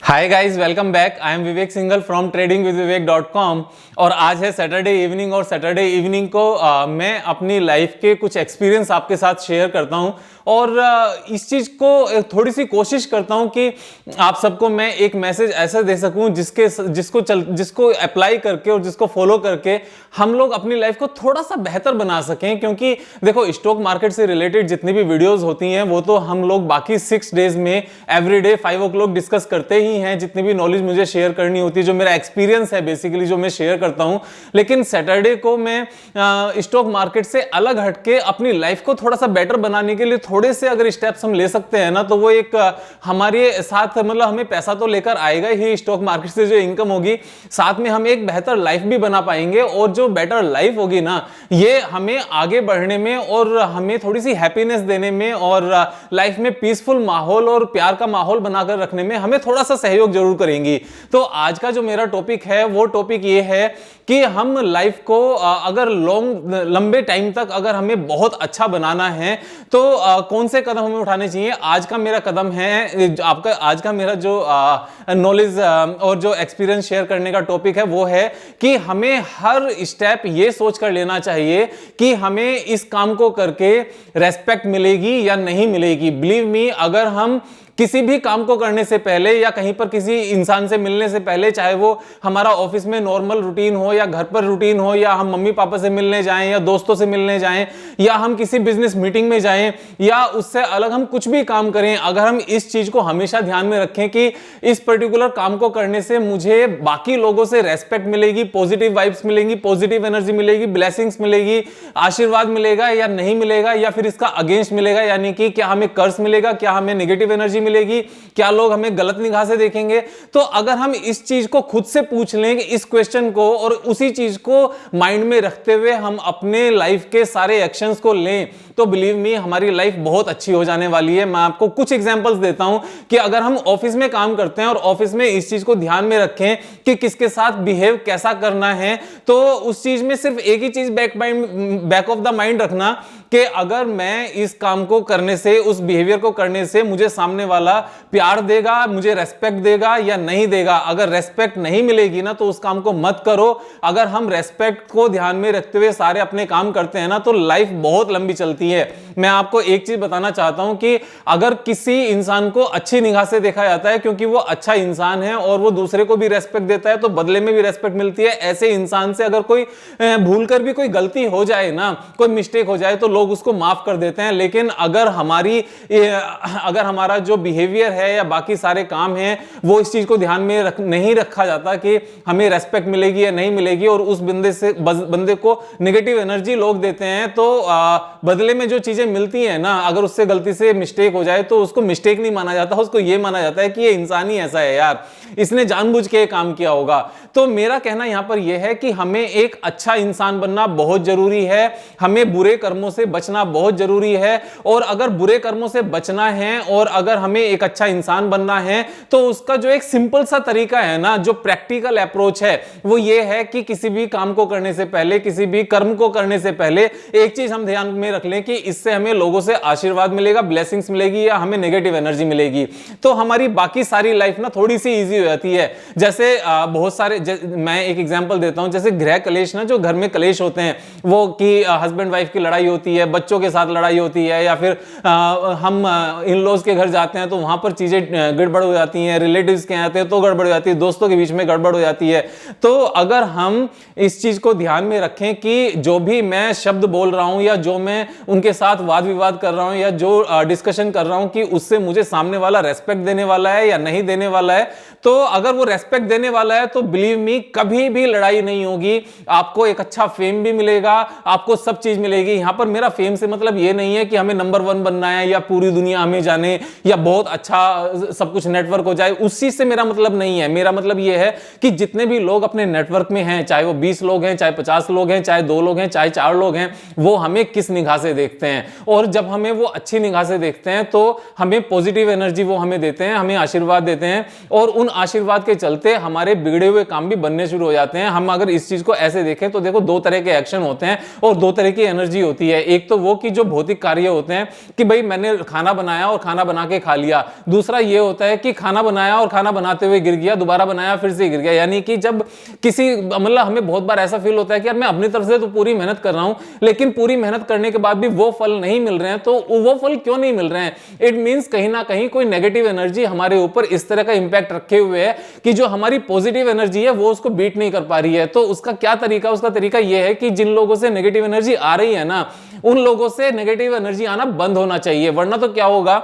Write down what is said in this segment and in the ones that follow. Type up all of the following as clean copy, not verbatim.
Hi guys, welcome back. I am Vivek Singhal from tradingwithvivek.com। और आज है सैटरडे इवनिंग और सैटरडे इवनिंग को मैं अपनी लाइफ के कुछ एक्सपीरियंस आपके साथ शेयर करता हूं और इस चीज़ को थोड़ी सी कोशिश करता हूं कि आप सबको मैं एक मैसेज ऐसा दे सकूं जिसको अप्लाई करके और जिसको फॉलो करके हम लोग अपनी लाइफ को थोड़ा सा बेहतर बना सकें। क्योंकि देखो, स्टॉक मार्केट से रिलेटेड जितनी भी वीडियोस होती हैं वो तो हम लोग बाकी 6 डेज में एवरीडे 5 o'clock डिस्कस करते ही हैं। जितनी भी नॉलेज मुझे शेयर करनी होती है, जो मेरा एक्सपीरियंस है बेसिकली, जो मैं शेयर करता हूं। लेकिन सैटरडे को मैं स्टॉक मार्केट से अलग हटके अपनी लाइफ को थोड़ा सा बेटर बनाने के लिए थोड़े से अगर स्टेप्स हम ले सकते हैं ना, तो वो एक हमारे साथ मतलब हमें पैसा तो लेकर आएगा ही स्टॉक मार्केट से जो इनकम होगी, साथ में हम एक बेहतर लाइफ भी बना पाएंगे। और जो बेटर लाइफ होगी ना, ये हमें आगे बढ़ने में और हमें थोड़ी सी हैप्पीनेस देने में और लाइफ में पीसफुल माहौल और प्यार का माहौल बनाकर रखने में हमें थोड़ा सा सहयोग जरूर करेंगी। तो आज का जो मेरा टॉपिक है वो टॉपिक ये है कि हम लाइफ को अगर लंबे टाइम तक अगर हमें बहुत अच्छा बनाना है तो कौन से कदम हमें उठाने चाहिए। आज का मेरा कदम है, आज का मेरा जो नॉलेज और जो एक्सपीरियंस शेयर करने का टॉपिक है वो है कि हमें हर स्टेप ये सोच कर लेना चाहिए कि हमें इस काम को करके रेस्पेक्ट मिलेगी या नहीं मिलेगी। बिलीव मी, अगर हम किसी भी काम को करने से पहले या कहीं पर किसी इंसान से मिलने से पहले, चाहे वो हमारा ऑफिस में नॉर्मल रूटीन हो या घर पर रूटीन हो, या हम मम्मी पापा से मिलने जाएं या दोस्तों से मिलने जाएं, या हम किसी बिजनेस मीटिंग में जाएं, या उससे अलग हम कुछ भी काम करें, अगर हम इस चीज को हमेशा ध्यान में रखें कि इस पर्टिकुलर काम को करने से मुझे बाकी लोगों से रेस्पेक्ट मिलेगी, पॉजिटिव वाइब्स मिलेंगी, पॉजिटिव एनर्जी मिलेगी, ब्लेसिंग्स मिलेगी, आशीर्वाद मिलेगा या नहीं मिलेगा, या फिर इसका अगेंस्ट मिलेगा, यानी कि क्या हमें कर्ज मिलेगा, क्या हमें नेगेटिव एनर्जी मिलेगी, क्या लोग हमें गलत निगाह से देखेंगे। तो अगर हम इस चीज को खुद से पूछ लें, इस क्वेश्चन को, और उसी चीज को माइंड में रखते हुए हम अपने लाइफ के सारे एक्शंस को लें, तो बिलीव मी, हमारी लाइफ बहुत अच्छी हो जाने वाली है। मैं आपको कुछ एग्जांपल्स देता हूं कि अगर हम ऑफिस में काम करते हैं और ऑफिस में इस चीज को ध्यान में रखें कि किसके साथ बिहेव कैसा करना है, तो उस चीज में सिर्फ एक ही चीज बैक ऑफ द माइंड रखना कि अगर मैं इस काम को करने से, उस बिहेवियर को करने से मुझे सामने वाला प्यार देगा, मुझे रेस्पेक्ट देगा या नहीं देगा। अगर रेस्पेक्ट नहीं मिलेगी ना, तो उस काम को मत करो। अगर हम रेस्पेक्ट को ध्यान में रखते हुए सारे अपने काम करते हैं ना, तो लाइफ बहुत लंबी चलती है। मैं आपको एक चीज बताना चाहता हूं कि अगर किसी इंसान को अच्छी निगाह से देखा जाता है क्योंकि वो अच्छा इंसान है और वो दूसरे को भी रेस्पेक्ट देता है, तो बदले में भी रेस्पेक्ट मिलती है। ऐसे इंसान से अगर कोई भूलकर भी कोई गलती हो जाए ना, कोई मिस्टेक हो जाए, तो लोग उसको माफ कर देते हैं। लेकिन अगर हमारा जो बिहेवियर है या बाकी सारे काम हैं, वो इस चीज को ध्यान में नहीं रखा जाता कि हमें रेस्पेक्ट मिलेगी या नहीं मिलेगी, और उस बंदे को नेगेटिव एनर्जी लोग देते हैं, तो बदले में जो चीजें मिलती हैं ना, अगर उससे गलती से मिस्टेक हो जाए तो उसको मिस्टेक नहीं माना जाता, उसको ये माना जाता है कि ये इंसान ही ऐसा है यार, इसने जानबूझ के काम किया होगा। तो मेरा कहना यहां पर यह है कि हमें एक अच्छा इंसान बनना बहुत जरूरी है, हमें बुरे कर्मों से बचना बहुत जरूरी है। और अगर बुरे कर्मों से बचना है और अगर हमें एक अच्छा इंसान बनना है, तो उसका जो एक सिंपल सा तरीका है ना, जो प्रैक्टिकल अप्रोच है, वो ये है कि किसी भी काम को करने से पहले, किसी भी कर्म को करने से पहले एक चीज हम ध्यान में रख लें कि इससे हमें लोगों से आशीर्वाद मिलेगा, ब्लेसिंग्स मिलेगी या हमें नेगेटिव एनर्जी मिलेगी। तो हमारी बाकी सारी लाइफ ना थोड़ी सी इजी हो जाती है। जैसे बहुत सारे, मैं एक एग्जांपल देता हूं, जैसे गृह कलेश ना, जो घर में कलेश होते हैं, वो कि हस्बैंड वाइफ की लड़ाई होती है, बच्चों के साथ लड़ाई होती है, या फिर हम इन लॉज के घर जाते हैं तो वहां पर चीजें गड़बड़ हो जाती हैं, रिलेटिव्स के आते हैं तो गड़बड़ हो जाती है, दोस्तों के बीच में गड़बड़ हो जाती है। तो अगर हम इस चीज को ध्यान में रखें कि जो भी मैं शब्द बोल रहा हूं या जो मैं उनके साथ वाद विवाद कर रहा हूं या जो डिस्कशन कर रहा हूं, कि उससे मुझे सामने वाला रेस्पेक्ट देने वाला है या नहीं देने वाला है, तो अगर वो रेस्पेक्ट देने वाला है तो बिलीव मी, कभी भी लड़ाई नहीं होगी। आपको एक अच्छा फेम भी मिलेगा, आपको सब चीज मिलेगी। यहां पर मेरा फेम से मतलब ये नहीं है कि हमें नंबर 1 बनना है या पूरी दुनिया हमें जाने या बहुत अच्छा सब कुछ नेटवर्क हो जाए, उस चीज से मेरा मतलब नहीं है। मेरा मतलब ये है कि जितने भी लोग अपने नेटवर्क में हैं, चाहे वो 20 लोग हैं, चाहे 50 लोग हैं, चाहे 2 लोग हैं, चाहे 4 लोग हैं, वो हमें किस निगाह से देखते हैं। और जब हमें वो अच्छी निगाह से देखते हैं तो हमें पॉजिटिव एनर्जी वो हमें देते हैं, हमें आशीर्वाद देते हैं, और उन आशीर्वाद के चलते हमारे बिगड़े हुए काम भी बनने शुरू हो जाते हैं। हम अगर इस चीज को ऐसे देखें तो देखो, 2 तरह के एक्शन होते हैं और 2 तरह की एनर्जी होती है। एक तो वो कि जो भौतिक कार्य होते हैं कि भाई मैंने खाना बनाया और खाना बना के खा लिया। दूसरा ये होता है कि खाना बनाया और खाना बनाते हुए गिर गया, दोबारा बनाया फिर से गिर गया। यानी कि जब किसी मतलब हमें बहुत बार ऐसा फील होता है कि यार मैं अपनी तरफ से तो पूरी मेहनत कर रहा हूं, लेकिन पूरी मेहनत करने के बाद भी वो फल नहीं मिल रहे हैं। तो वो फल क्यों नहीं मिल रहे हैं? इट मींस कहीं ना कहीं कोई नेगेटिव एनर्जी हमारे ऊपर इस तरह का इंपैक्ट रखे हुए है कि जो हमारी पॉजिटिव एनर्जी है वो उसको बीट नहीं कर पा रही है। तो उसका क्या तरीका? उसका तरीका यह है कि जिन लोगों से नेगेटिव एनर्जी आ रही है ना, उन लोगों से नेगेटिव एनर्जी आना बंद होना चाहिए। वरना तो क्या होगा,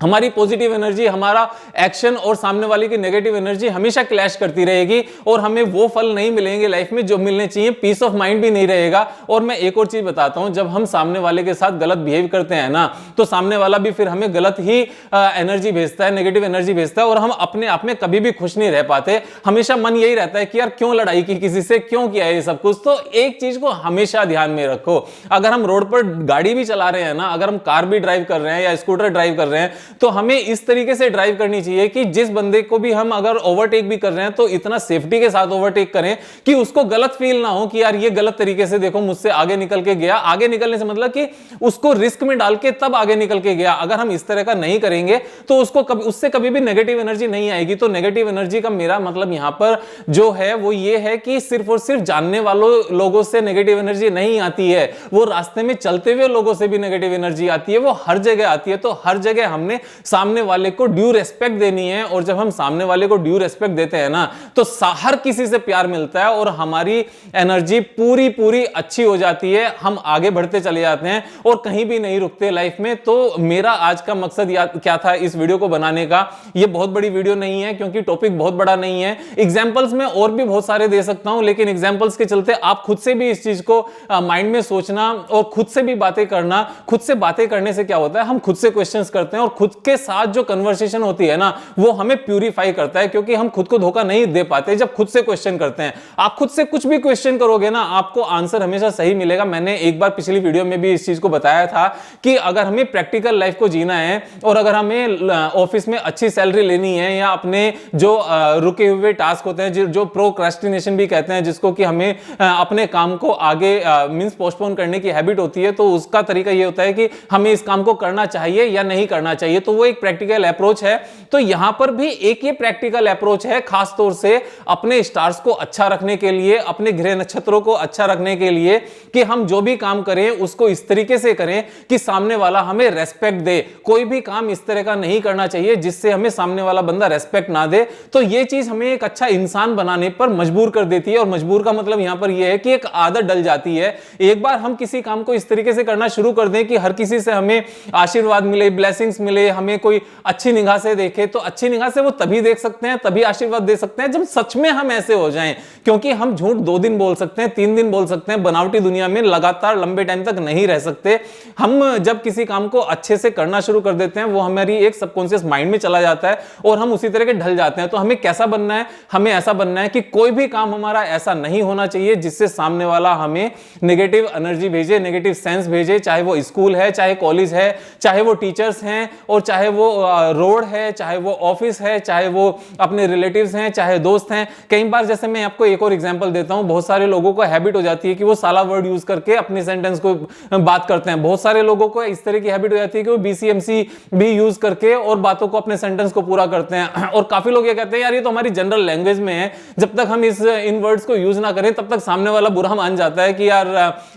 हमारी पॉजिटिव एनर्जी, हमारा एक्शन और सामने वाले की नेगेटिव एनर्जी हमेशा क्लैश करती रहेगी और हमें वो फल नहीं मिलेंगे लाइफ में जो मिलने चाहिए। पीस ऑफ माइंड भी नहीं रहेगा। और मैं एक और चीज बताता हूं, जब हम सामने वाले के साथ गलत बिहेव करते हैं ना, तो सामने वाला भी फिर हमें गलत ही एनर्जी भेजता है, नेगेटिव एनर्जी भेजता है और हम अपने आप में कभी भी खुश नहीं रह पाते। हमेशा मन यही रहता है कि यार क्यों लड़ाई की किसी से, क्यों किया ये सब कुछ। तो एक चीज को हमेशा ध्यान में रखो, अगर हम रोड पर गाड़ी भी चला रहे हैं ना, अगर हम कार भी ड्राइव कर रहे हैं या स्कूटर ड्राइव कर रहे हैं, तो हमें इस तरीके से ड्राइव करनी चाहिए कि जिस बंदे को भी हम अगर ओवरटेक भी कर रहे हैं तो इतना सेफ्टी के साथ ओवरटेक करें कि उसको गलत फील ना हो कि यार ये गलत तरीके से देखो मुझसे आगे निकल के गया। आगे निकलने से मतलब कि उसको रिस्क में डाल के तब आगे निकल के गया। अगर हम इस तरह का नहीं करेंगे तो उससे कभी भी नेगेटिव एनर्जी नहीं आएगी। तो नेगेटिव एनर्जी का मेरा मतलब यहां पर जो है वो ये है कि सिर्फ और सिर्फ जानने वालों लोगों से नेगेटिव एनर्जी नहीं आती है, वो रास्ते में चलते हुए लोगों से भी नेगेटिव एनर्जी आती है, वो हर जगह आती है। तो हर जगह हमने सामने वाले को ड्यू रेस्पेक्ट देनी है। और जब हम सामने वाले को ड्यू रेस्पेक्ट देते हैं ना, तो हर किसी से प्यार मिलता है और हमारी एनर्जी पूरी पूरी अच्छी हो जाती है। हम आगे बढ़ते चले जाते हैं और कहीं भी नहीं रुकते लाइफ में। तो मेरा आज का मकसद क्या था इस वीडियो को बनाने का? ये बहुत बड़ी वीडियो नहीं है क्योंकि टॉपिक बहुत बड़ा नहीं है। एग्जांपल्स में और भी बहुत सारे दे सकता हूं, लेकिन एग्जांपल्स के चलते आप खुद से भी इस चीज को माइंड में सोचना और खुद से भी बातें करना। खुद से बातें करने से क्या होता है, हम खुद से क्वेश्चंस करते हैं और खुद के साथ जो कन्वर्सेशन होती है ना, वो हमें प्यूरिफाई करता है, क्योंकि हम खुद को धोखा नहीं दे पाते जब खुद से क्वेश्चन करते हैं। आप खुद से कुछ भी क्वेश्चन करोगे ना, आपको आंसर हमेशा सही मिलेगा। मैंने एक बार पिछली वीडियो में भी इस चीज को बताया था कि अगर हमें प्रैक्टिकल लाइफ को जीना है और अगर हमें ऑफिस में अच्छी सैलरी लेनी है या अपने जो रुके हुए टास्क होते हैं, जो प्रोक्रेस्टिनेशन भी कहते हैं, जिसको कि हमें अपने काम को आगे मींस पोस्टपोन करने की हैबिट होती है, तो उसका तरीका ये होता है कि हमें इस काम को करना चाहिए या नहीं करना चाहिए। तो वो एक प्रैक्टिकल अप्रोच है। तो यहां पर भी एक ये प्रैक्टिकल अप्रोच है, खास तौर से अपने स्टार्स को अच्छा रखने के लिए, अपने ग्रह नक्षत्रों को अच्छा रखने के लिए, कि हम जो भी काम करें उसको इस तरीके से करें कि सामने वाला हमें रेस्पेक्ट दे। कोई भी काम इस तरह का नहीं करना चाहिए जिससे हमें सामने वाला बंदा रेस्पेक्ट ना दे। तो ये चीज हमें एक अच्छा इंसान बनाने पर मजबूर कर देती है। और मजबूर का मतलब यहां पर यह है कि एक आदत डल जाती है। एक बार हम किसी काम को इस तरीके से करना शुरू कर दें कि हर किसी से हमें आशीर्वाद मिले, ब्लेसिंग्स मिले, हमें कोई अच्छी निगाह से देखे, तो अच्छी निगाह से वो तभी देख सकते हैं, तभी आशीर्वाद दे सकते हैं जब सच में हम ऐसे हो जाएं। क्योंकि हम झूठ 2 दिन बोल सकते हैं, 3 दिन बोल सकते हैं, बनावटी दुनिया में लगातार लंबे टाइम तक नहीं रह सकते। हम जब किसी काम को अच्छे से करना शुरू कर देते हैं, वो हमारी एक सबकॉन्शियस माइंड में चला जाता है और हम उसी तरह के ढल जाते हैं। तो हमें कैसा बनना है? हमें ऐसा बनना है कि कोई भी काम हमारा ऐसा नहीं होना चाहिए जिससे सामने वाला हमें नेगेटिव एनर्जी भेजे, नेगेटिव सेंस भेजे। चाहे वो स्कूल है, चाहे कॉलेज है, चाहे वो टीचर्स हैं, और चाहे वो रोड है, चाहे वो ऑफिस है, चाहे वो अपने रिलेटिव्स हैं, चाहे दोस्त हैं। कई बार, जैसे मैं आपको एक और एग्जांपल देता हूं, बहुत सारे लोगों को हैबिट हो जाती है कि वो साला वर्ड यूज करके अपने सेंटेंस को बात करते हैं। बहुत सारे लोगों को इस तरह की हैबिट हो जाती है कि वो BCMC भी यूज करके और बातों को, अपने सेंटेंस को पूरा करते हैं। और काफी लोग ये कहते हैं यार ये तो हमारी जनरल लैंग्वेज में है, जब तक हम इन वर्ड्स को यूज ना करें तब तक सामने वाला बुरा मान जाता है कि यार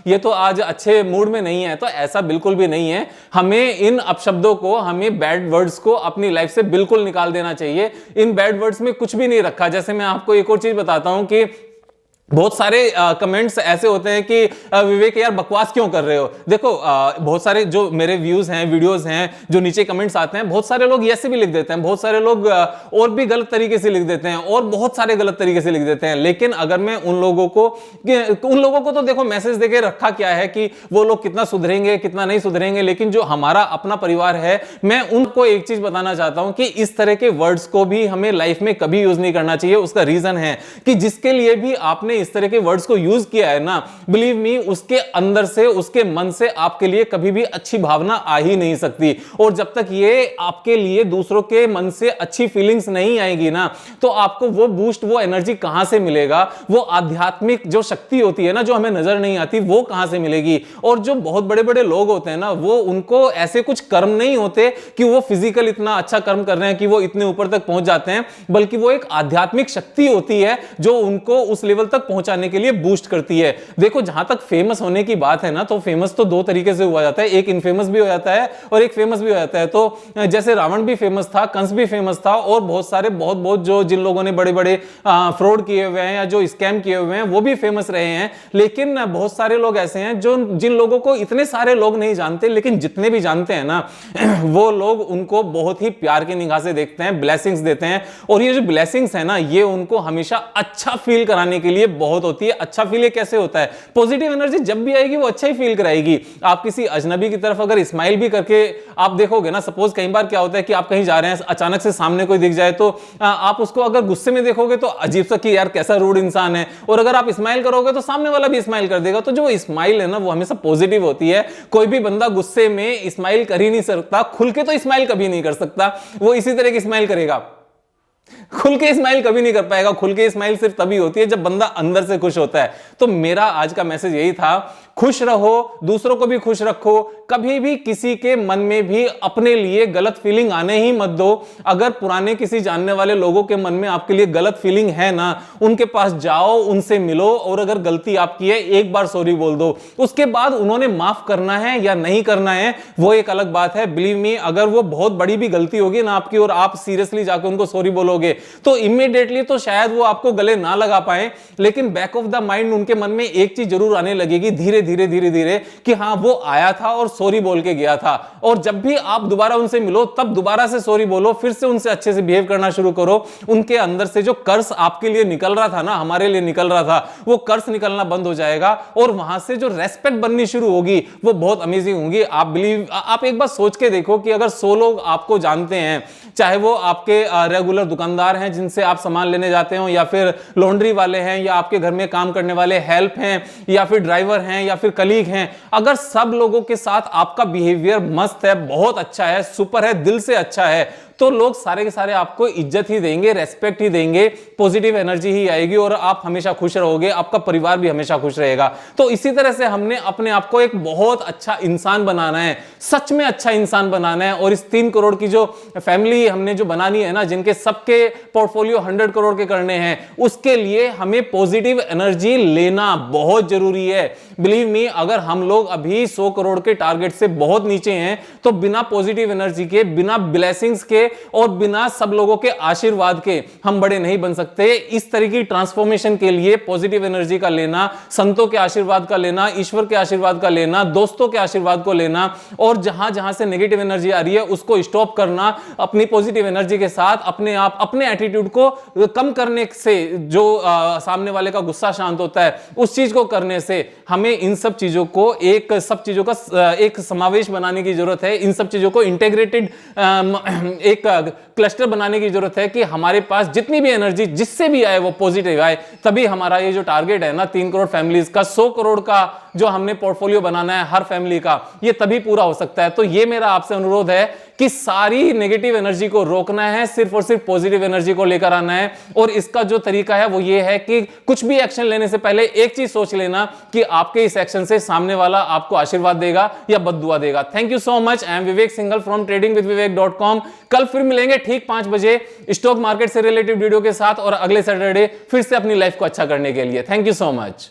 ये तो आज अच्छे मूड में नहीं है। तो ऐसा बिल्कुल भी नहीं है। हमें इन अपशब्दों को, हमें बैड वर्ड्स को अपनी लाइफ से बिल्कुल निकाल देना चाहिए। इन बैड वर्ड्स में कुछ भी नहीं रखा। जैसे मैं आपको एक और चीज बताता हूं कि बहुत सारे कमेंट्स ऐसे होते हैं कि विवेक यार बकवास क्यों कर रहे हो। देखो बहुत सारे जो मेरे व्यूज हैं, वीडियोस हैं, जो नीचे कमेंट्स आते हैं, बहुत सारे लोग ऐसे भी लिख देते हैं, बहुत सारे लोग और भी गलत तरीके से लिख देते हैं, और बहुत सारे गलत तरीके से लिख देते हैं। लेकिन अगर मैं उन लोगों को तो देखो मैसेज देके रखा क्या है कि वो लोग कितना सुधरेंगे, कितना नहीं सुधरेंगे। लेकिन जो हमारा अपना परिवार है, मैं उनको एक चीज बताना चाहता हूं कि इस तरह के वर्ड्स को भी हमें लाइफ में कभी यूज नहीं करना चाहिए। उसका रीजन है कि जिसके लिए भी आपने इस तरह के वर्ड्स को यूज किया है ना, बिलीव मी, उसके अंदर से, उसके मन से आपके लिए कभी भी अच्छी भावना आ ही नहीं सकती। और जब तक ये आपके लिए दूसरों के मन से अच्छी फीलिंग्स नहीं आएगी ना, तो आपको वो बूस्ट, वो एनर्जी कहां से मिलेगा? वो आध्यात्मिक जो शक्ति होती है ना, जो हमें नजर नहीं आती, वो कहां से मिलेगी? और जो बहुत बड़े बड़े लोग होते हैं ना, वो उनको ऐसे कुछ कर्म नहीं होते कि वो फिजिकल इतना अच्छा कर्म कर रहे हैं कि वो इतने ऊपर तक पहुंच जाते हैं, बल्कि वो एक आध्यात्मिक शक्ति होती है जो उनको उस लेवल तक पहुंचाने के लिए बूस्ट करती है। देखो, जहां तक फेमस होने की बात है ना, तो फेमस तो दो तरीके से हुआ जाता है, एक इनफेमस भी हो जाता है और एक फेमस भी हो जाता है। तो जैसे रावण भी फेमस था, कंस भी फेमस था, और बहुत सारे बहुत जो जिन लोगों ने बड़े बड़े फ्रॉड किए हुए हैं या जो स्कैम किए हुए हैं, वो भी फेमस रहे हैं। लेकिन बहुत सारे लोग ऐसे हैं जो, जिन लोगों को इतने सारे लोग नहीं जानते, लेकिन जितने भी जानते हैं ना, वो लोग उनको बहुत ही प्यार की निगाह से देखते हैं, ब्लेसिंग्स देते हैं। और ये जो ब्लेसिंग्स है ना, ये उनको हमेशा अच्छा फील कराने के लिए बहुत होती है। अच्छा फील ये कैसे होता है? पॉजिटिव एनर्जी जब भी आएगी वो अच्छा ही फील कराएगी। आप किसी अजनबी की तरफ अगर स्माइल भी करके आप देखोगे ना, सपोज कई बार क्या होता है कि आप कहीं जा रहे हैं, अचानक से सामने कोई दिख जाए, तो आप उसको अगर गुस्से में देखोगे तो अजीब सा कि यार कैसा रूड इंसान है, और अगर आप स्माइल करोगे तो सामने वाला भी स्माइल कर देगा। तो जो स्माइल है ना, वो हमेशा पॉजिटिव होती है। कोई भी बंदा गुस्से में स्माइल कर ही नहीं सकता, खुल के तो स्माइल कभी नहीं कर सकता, वो इसी तरह की स्माइल करेगा, खुल के स्माइल कभी नहीं कर पाएगा। खुल के स्माइल सिर्फ तभी होती है जब बंदा अंदर से खुश होता है। तो मेरा आज का मैसेज यही था, खुश रहो, दूसरों को भी खुश रखो, कभी भी किसी के मन में भी अपने लिए गलत फीलिंग आने ही मत दो। अगर पुराने किसी जानने वाले लोगों के मन में आपके लिए गलत फीलिंग है ना, उनके पास जाओ, उनसे मिलो, और अगर गलती आपकी है, एक बार सॉरी बोल दो। उसके बाद उन्होंने माफ करना है या नहीं करना है, वो एक अलग बात है। बिलीव मी, अगर वो बहुत बड़ी भी गलती होगी ना आपकी, और आप सीरियसली जाकर उनको सॉरी बोलोगे, तो इमीडिएटली तो शायद वो आपको गले ना लगा पाए, लेकिन बैक ऑफ द माइंड उनके मन में एक चीज जरूर आने लगेगी धीरे धीरे कि हाँ, वो आया था और सॉरी बोल के गया था। और जब भी आप दोबारा उनसे मिलो, तब दोबारा से सॉरी बोलो, फिर से उनसे अच्छे से बिहेव करना शुरू करो। उनके अंदर से जो कर्स आपके लिए निकल रहा था ना, हमारे लिए निकल रहा था, वो कर्स निकलना बंद हो जाएगा, और वहां से जो रेस्पेक्ट बननी शुरू होगी, वो बहुत अमेजिंग होगी। आप एक बार सोच के देखो कि अगर 100 लोग आपको जानते हैं, चाहे वो आपके रेगुलर दुकानदार हैं जिनसे आप सामान लेने जाते हो, या फिर लॉन्ड्री वाले हैं, या आपके घर में काम करने वाले हेल्प हैं, या फिर ड्राइवर हैं, या फिर कलीग हैं, अगर सब लोगों के साथ आपका बिहेवियर मस्त है, बहुत अच्छा है, सुपर है, दिल से अच्छा है, तो लोग सारे के सारे आपको इज्जत ही देंगे, रेस्पेक्ट ही देंगे, पॉजिटिव एनर्जी ही आएगी, और आप हमेशा खुश रहोगे, आपका परिवार भी हमेशा खुश रहेगा। तो इसी तरह से हमने अपने आप को एक बहुत अच्छा इंसान बनाना है, सच में अच्छा इंसान बनाना है। और इस 3 करोड़ की जो फैमिली हमने जो बनानी है ना, जिनके सबके पोर्टफोलियो 100 करोड़ के करने हैं, उसके लिए हमें पॉजिटिव एनर्जी लेना बहुत जरूरी है। बिलीव मी, अगर हम लोग अभी 100 करोड़ के टारगेट से बहुत नीचे हैं, तो बिना पॉजिटिव एनर्जी के, बिना ब्लेसिंग्स के, और बिना सब लोगों के आशीर्वाद के हम बड़े नहीं बन सकते। इस तरह की ट्रांसफॉर्मेशन के लिए पॉजिटिव एनर्जी का लेना, संतों के आशीर्वाद का लेना, ईश्वर के आशीर्वाद का लेना, दोस्तों के आशीर्वाद को लेना, और जहां जहां से नेगेटिव एनर्जी आ रही है उसको स्टॉप करना, अपनी पॉजिटिव एनर्जी के साथ अपने आप, अपने एटीट्यूड को कम करने से जो सामने वाले का गुस्सा शांत होता है, उस चीज को करने से हमें इन सब चीजों को, सब चीजों का एक समावेश बनाने की जरूरत है। इन सब चीजों को इंटीग्रेटेड एक क्लस्टर बनाने की जरूरत है कि हमारे पास जितनी भी एनर्जी जिससे भी आए वो पॉजिटिव आए। तभी हमारा ये जो टारगेट है ना 3 करोड़ फैमिलीज का, 100 करोड़ का जो हमने पोर्टफोलियो बनाना है हर फैमिली का, ये तभी पूरा हो सकता है। तो ये मेरा आपसे अनुरोध है कि सारी नेगेटिव एनर्जी को रोकना है, सिर्फ और सिर्फ पॉजिटिव एनर्जी को लेकर आना है। और इसका जो तरीका है वो ये है कि कुछ भी एक्शन लेने से पहले एक चीज सोच लेना कि आपके इस एक्शन से सामने वाला आपको आशीर्वाद देगा या बद्दुआ देगा। Thank you so much. I am Vivek Singhal from tradingwithvivek.com। कल फिर मिलेंगे ठीक 5 बजे स्टॉक मार्केट से रिलेटेड वीडियो के साथ, और अगले सैटरडे फिर से अपनी लाइफ को अच्छा करने के लिए। Thank you so much.